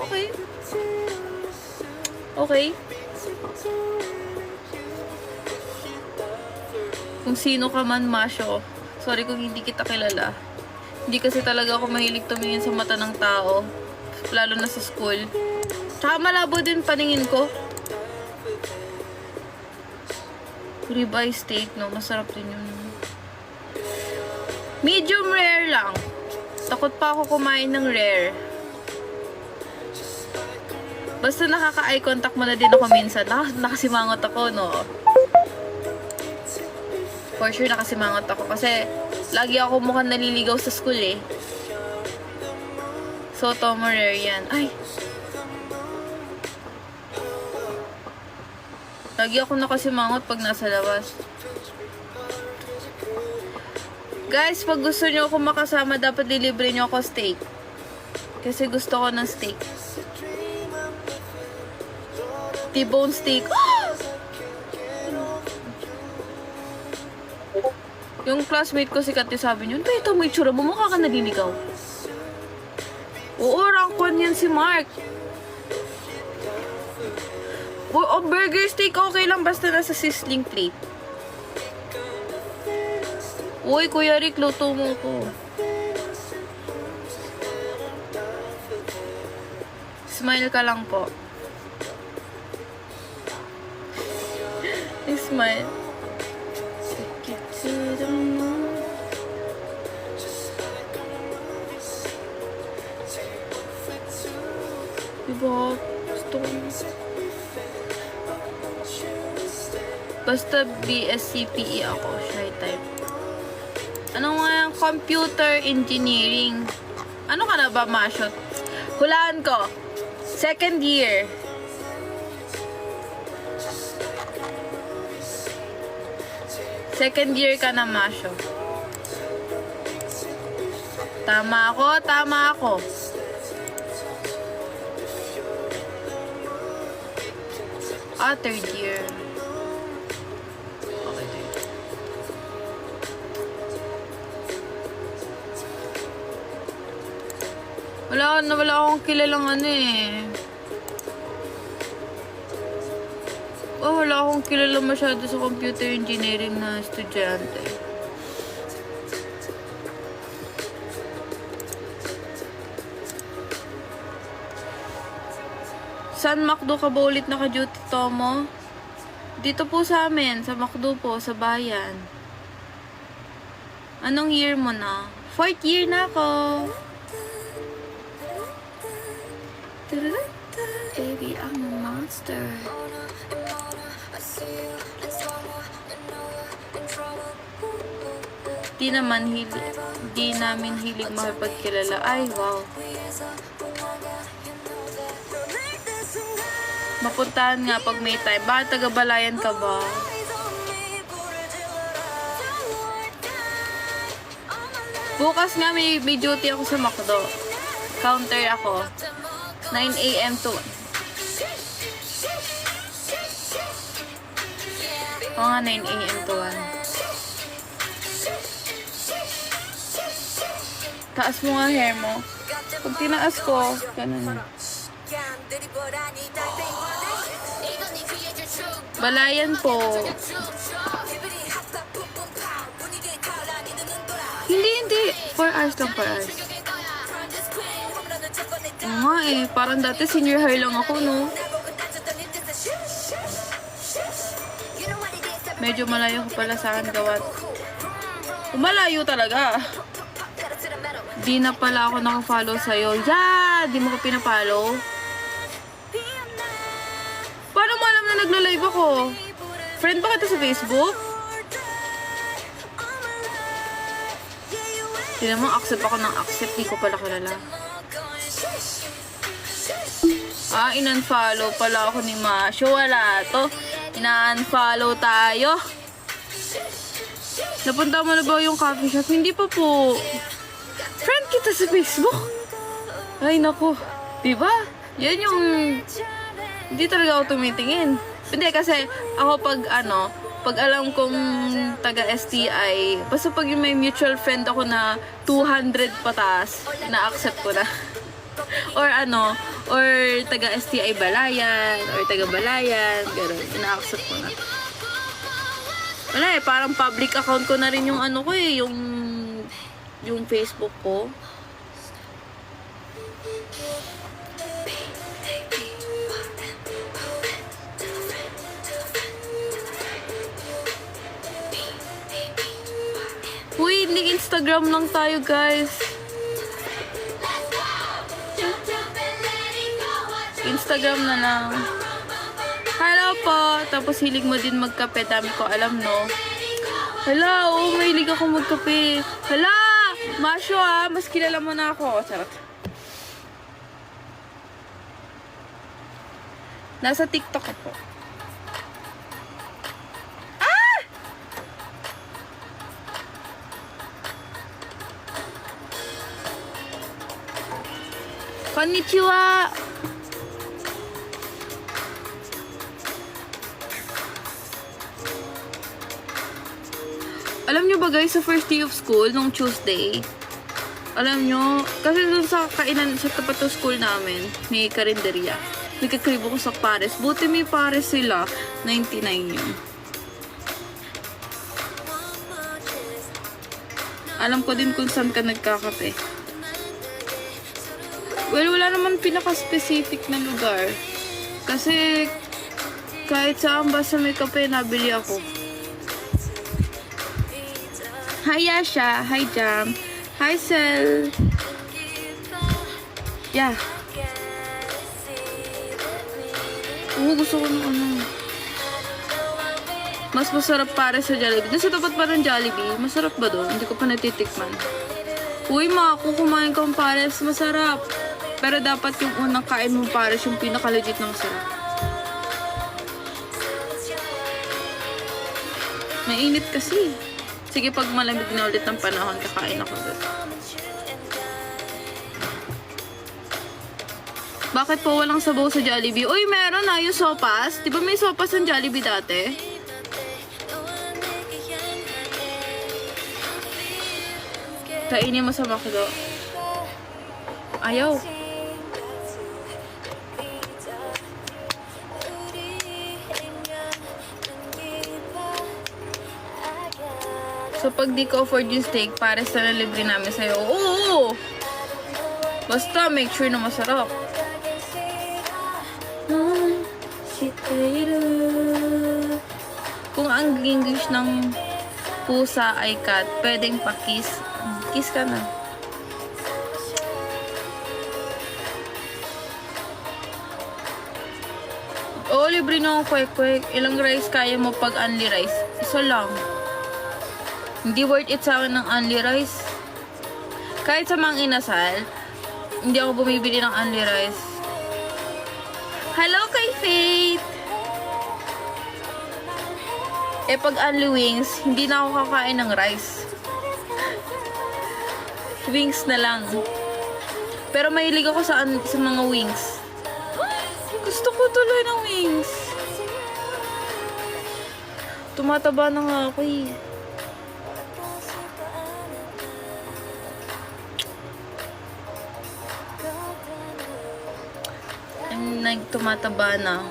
Okay. Okay. Kung sino ka man, Masyo. Sorry kung hindi kita kilala. Hindi kasi talaga ako mahilig tumingin sa mata ng tao. Lalo na sa school. Tsaka malabo din paningin ko. Ribeye steak, no? Masarap din yun. Medium rare lang. Takot pa ako kumain ng rare. Basta nakaka-eye contact mo na din ako minsan. Nakasimangot ako, no? For sure, nakasimangot ako. Kasi, lagi ako mukhang naliligaw sa school, eh. So, Tomo rare yan. Ay! Lagi ako nakasimangot pag nasa labas. Guys, pag gusto nyo ako makasama, dapat lilibre nyo ako steak. Kasi gusto ko ng steak. T-bone steak. Yung classmate ko si Katya sabi niyo, ito may tsura mo, mukha ka naliligaw. Oo, rank 1 yan si Mark. O burger steak, okay lang basta nasa sizzling plate. Uy, Kuya Rick, luto mo ko. Smile ka lang po. Smile. Diba? Gusto ko. Basta BSCPE ako. Shy type. Ano nga yung computer engineering? Ano ka na ba, Mashot? Hulaan ko. Second year. Second year ka na, Masho. Tama ako, tama ako. Third year. Okay, third. Wala akong kilalang ano eh. Wala akong kilala masyado sa computer engineering na estudyante. Saan McDo ka ba ulit naka-duty, Tomo? Dito po sa amin, sa McDo po, sa bayan. Anong year mo na? 4th year na ako. Baby, I'm a monster. Di namin hilig makipagkilala. Ay, wow. Mapuntahan nga pag may time. Bakit taga-Balayan ka ba? Bukas nga may duty ako sa McDo. Counter ako. 9 AM to. Oo nga, 9 AM to 1. Taas mo nga hair mo. Pag tinaas ko, ganun. Balayan po. Hindi. 4 hours lang, 4 hours. Oo nga eh. Parang dati senior high lang ako, no? Medyo malayo ko pala sa akin gawat. Malayo talaga. Di na pala ako naka-follow sa'yo. Yeah! Di mo ko pinapollow. Paano mo alam na nagla-live ako? Friend ba kita sa Facebook? Tignan mo, accept ako ng accept. Di ko pala kilala. In-unfollow pala ako ni Masho. Wala to. Ina-unfollow tayo. Napunta mo na ba yung coffee shop? Hindi pa po. Friend kita sa Facebook. Ay, naku. Diba? Yan yung... Hindi talaga ako tumitingin. Hindi, kasi ako pag Pag alam kong taga STI, basta pag yung may mutual friend ako na 200 pataas, na-accept ko na. Or or taga STI Balayan, or taga Balayan, gano'n, na-accept ko na. Wala parang public account ko na rin yung ko yung Facebook ko. Uy, hindi Instagram lang tayo, guys. Instagram na lang. Hello po. Tapos hilig mo din magkape. Dami ko alam, no? Hala, may hilig ako magkape. Hala! Masyo, mas kilala mo na ako. Sarap. Nasa TikTok ako. Konnichiwa! Alam nyo ba guys, sa first day of school, nung Tuesday, alam nyo, kasi dun sa kainan, sa tapat ng school namin, may karinderya. Nagkakrib ako sa pares. Buti may pares sila. 99 yun. Alam ko din kung saan ka nagkakape. Well, wala naman pinaka-specific na lugar. Kasi, kahit saan basta may kape, nabili ako. Hi, Yasha. Hi, Jam. Hi, Sel. Yeah. Gusto ko ng mas masarap para sa Jollibee. Doon sa tapat pa ng Jollibee, masarap ba doon? Hindi ko pa natitikman. Uy, kumain kang pares, masarap. Pero dapat yung unang kain mo pares yung pinaka-legit na masarap. Mainit kasi. Sige, pag malamig na ulit ng panahon, kakain ako doon. Bakit po walang sabaw sa Jollibee? Uy, meron na yung sopas. Di ba may sopas ng Jollibee dati? Kainin mo sa McDo. Ayaw. So, pag di ko afford yung steak, pares na libre namin sa'yo. Oo! Basta, make sure na masarap. Kung ang English ng pusa ay cat, pwedeng pa-kiss. Kiss ka na. Oo, libre na ako, kwek. Ilang rice kaya mo pag only rice? Isa lang. Hindi worth it sa akin ng only rice. Kahit sa mga inasal, hindi ako bumibili ng only rice. Hello kay Faith! Pag only wings, hindi na ako kakain ng rice. Wings na lang. Pero mahilig ako sa mga wings. Gusto ko tuloy ng wings. Tumataba na nga ako eh. Nagtumataba na.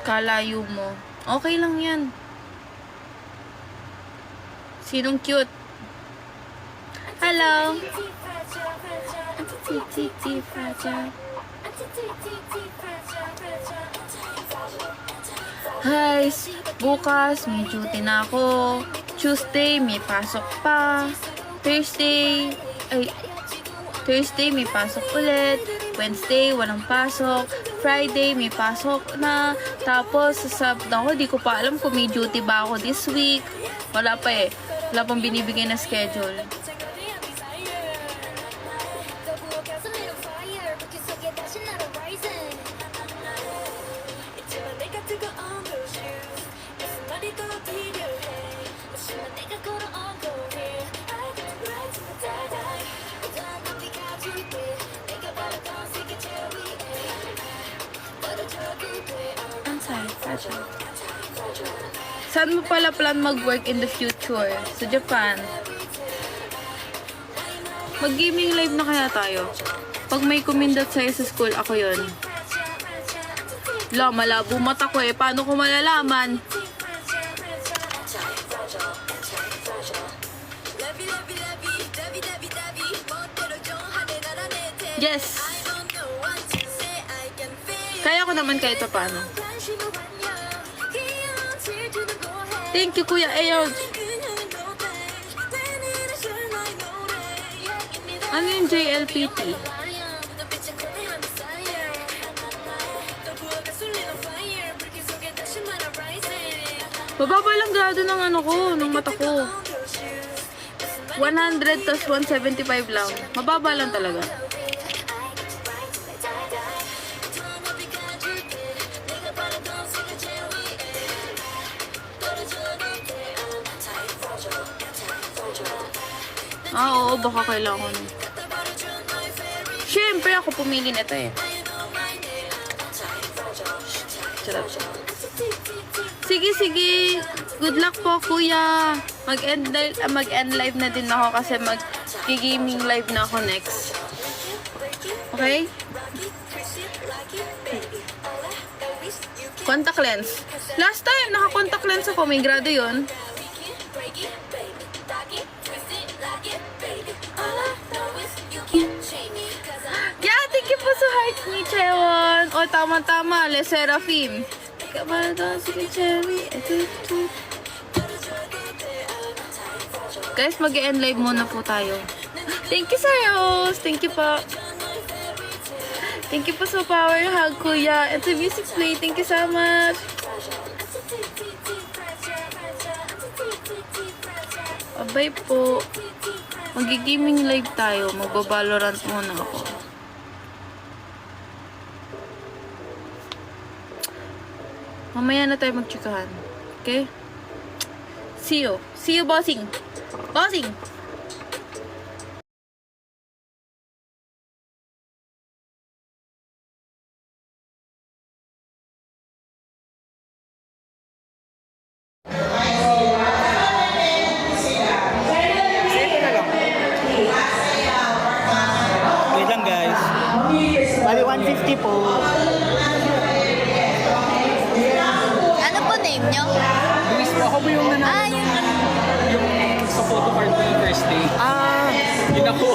Kalayo mo. Okay lang yan. Sinong cute? Hello! Hi! Bukas, may duty na ako. Tuesday, may pasok pa. Thursday, may pasok ulit. Wednesday, walang pasok. Friday, may pasok na. Tapos, sa Sabado, di ko pa alam kung may duty ba ako this week. Wala pa eh. Wala pang binibigay na schedule. siya. Saan mo pala plan mag-work in the future? Sa Japan. Mag-gaming live na kaya tayo? Pag may kumindat sa'yo sa school, ako yun. Malabo mata ko eh. Paano ko malalaman? Yes! Kaya ko naman kahit paano. Thank you, Kuya Ayon. Ano yung JLPT? Mababa lang grado ng ano ko, ng mata ko. 100 tas 175 lang. Mababa lang talaga. Oo, baka kailangan. Siyempre, ako pumili nito eh. Charot. Sige. Good luck po, kuya. Mag-end live na din ako kasi mag-gaming live na ako next. Okay? Contact lens. Last time, naka-contact lens ako. May grado yun. Yeah, thank you po sa heart ni Chewon. O, tama-tama. Le Seraphim. Kabala daw si Cherry. Guys, mag-end live muna po tayo. Thank you, Sayos. Thank you po. Thank you po sa power hug, kuya. It's a music play. Thank you so much. Abay po. Mag-gaming live tayo. Magbabalorant muna ako. Mamaya na tayo magchikahan. Okay? See you. See you, bossing. Bossing! Wait lang guys. Bali 150 po. Ano po name nyo? Luis po. Ako po yung nanalo Yung sa photo card ko yung first day. Yun ako.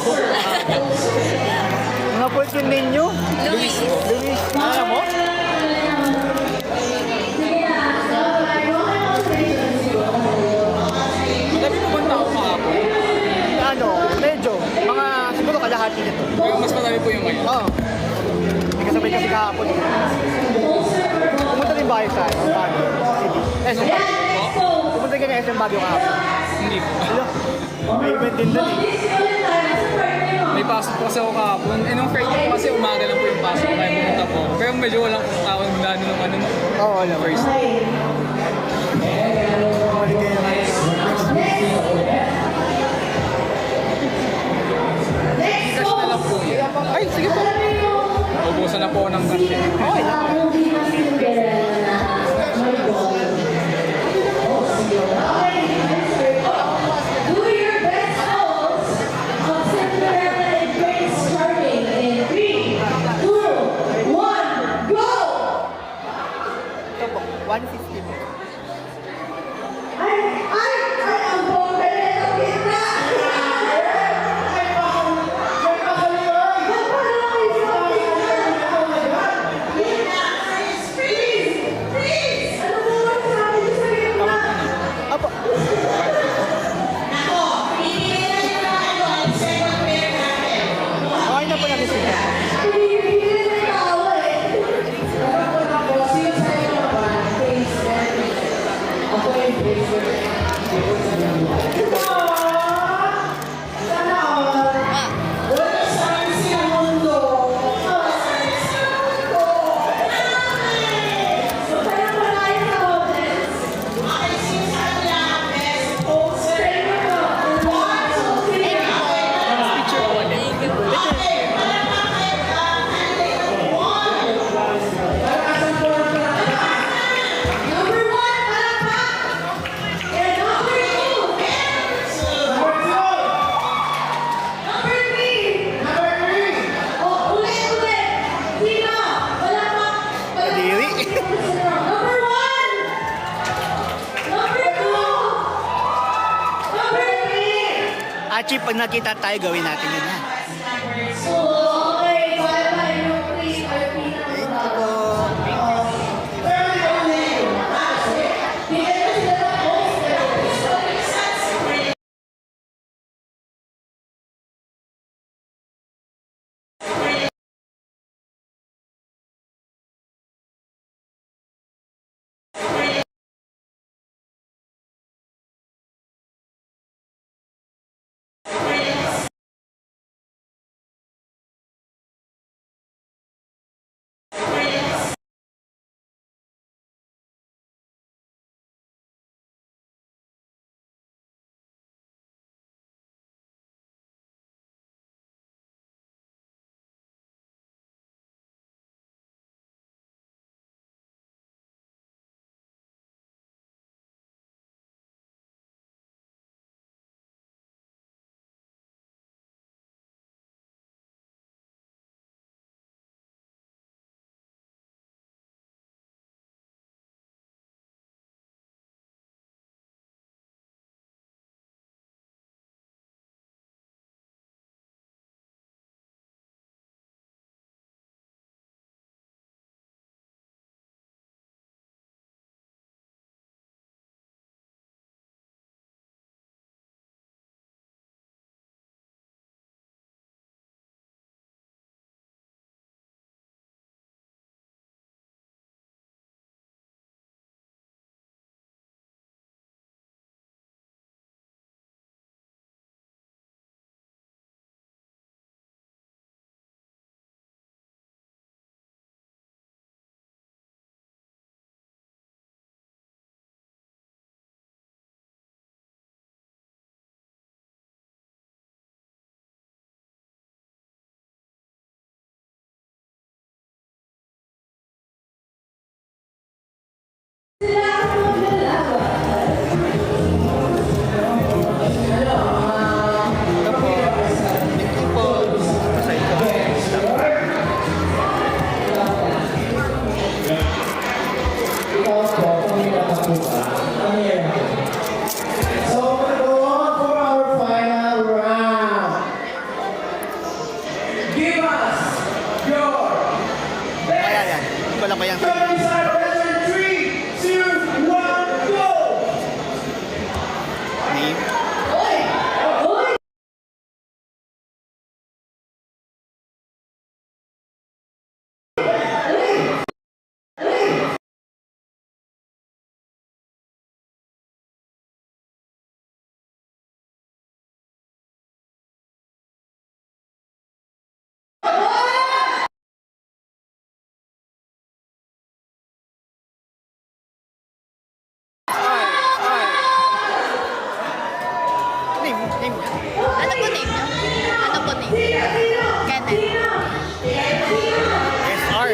Mga po yung name nyo? Luis. Luis. Alam mo? Madami pupunta ako kahapon. Ano? Medyo. Mga siguro kalahati nito. Pero mas madami po yung ngayon. Oo. May kasabay kasi kahapon. Pumunta din ba kayo sa Baguio City? SM Baguio. Pumunta ka na SM Baguio kahapon? Hindi po. May event din doon eh. May pasok po kasi ako kahapon. Nung Friday po kasi umaga lang po yung pasok. Kaya pumunta po. Pero medyo walang tawag gano'n ng ano. Oo, wala. First. Bumalik kayo na cash na lang po yun. Ay, sige po. Ubusan na po ng cash eh. Okay lang. Ito po, 150 po. Achi, pag nakita tayo, gawin natin yun ha. Kaya yan. Wala pa yan. Name. Name. Ano po name nyo? Ano po name? Kenneth. SR.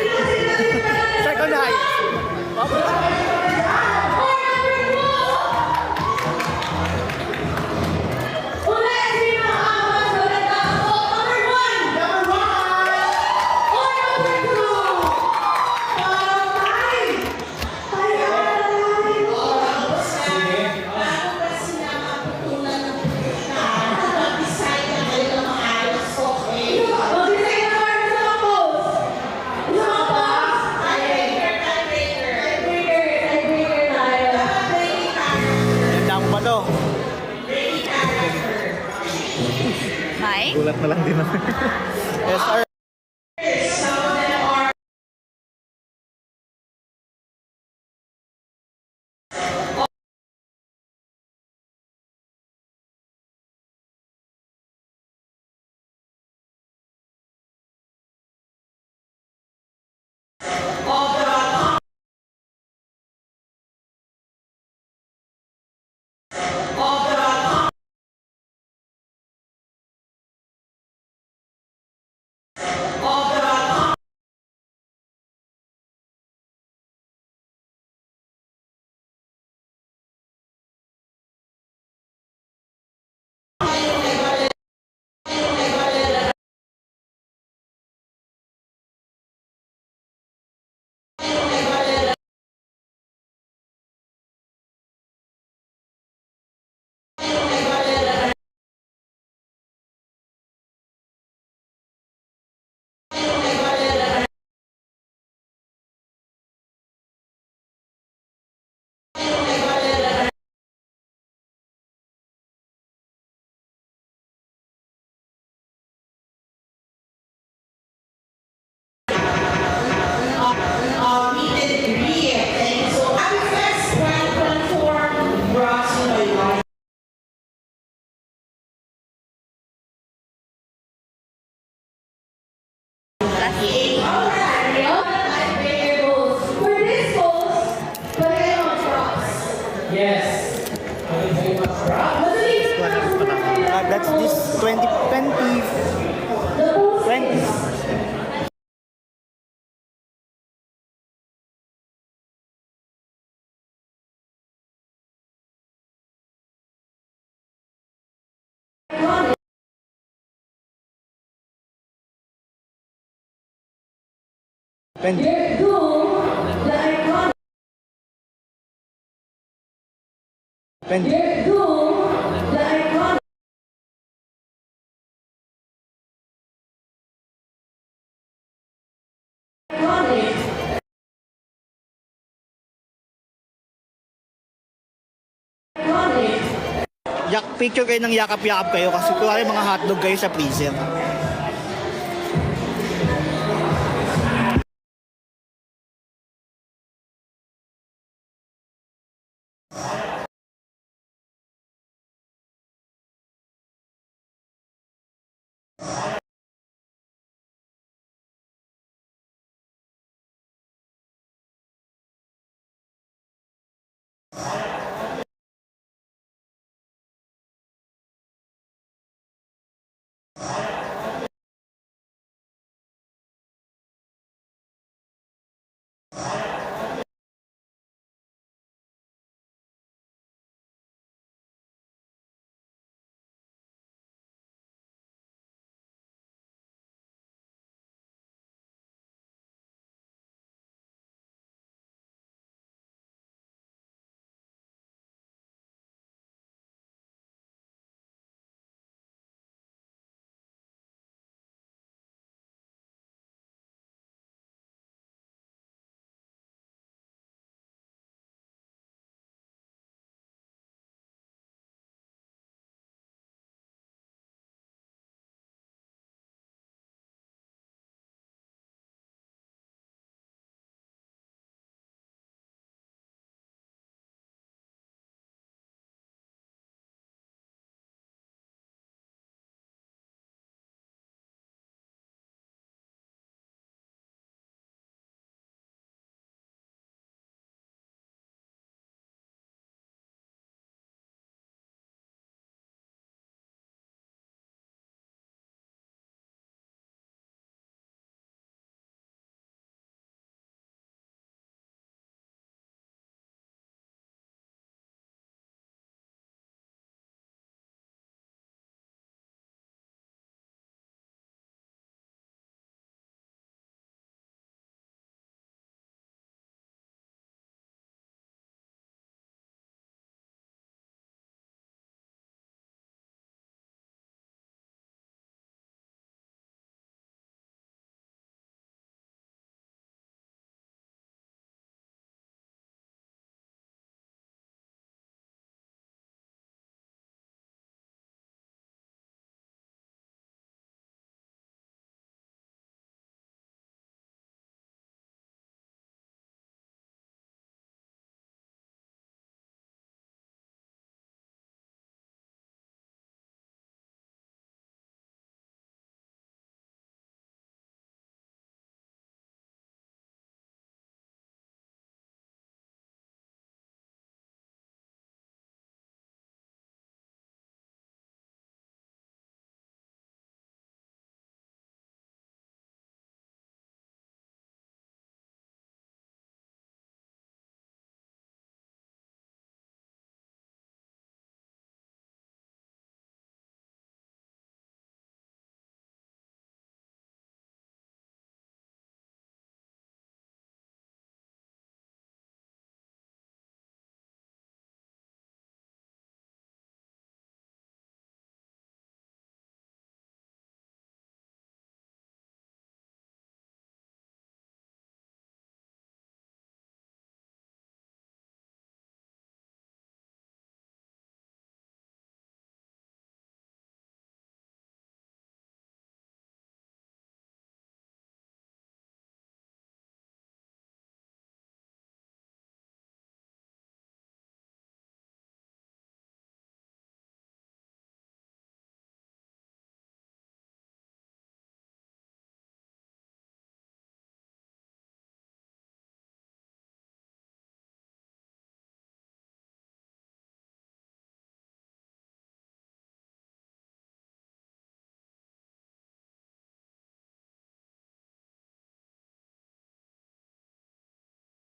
Second highest. Ganda mo ba to? Mike? Gulat na lang din ako. SR. 20. Picture kayo ng yakap-yakap kayo kasi kuwari mga hotdog kayo sa freezer.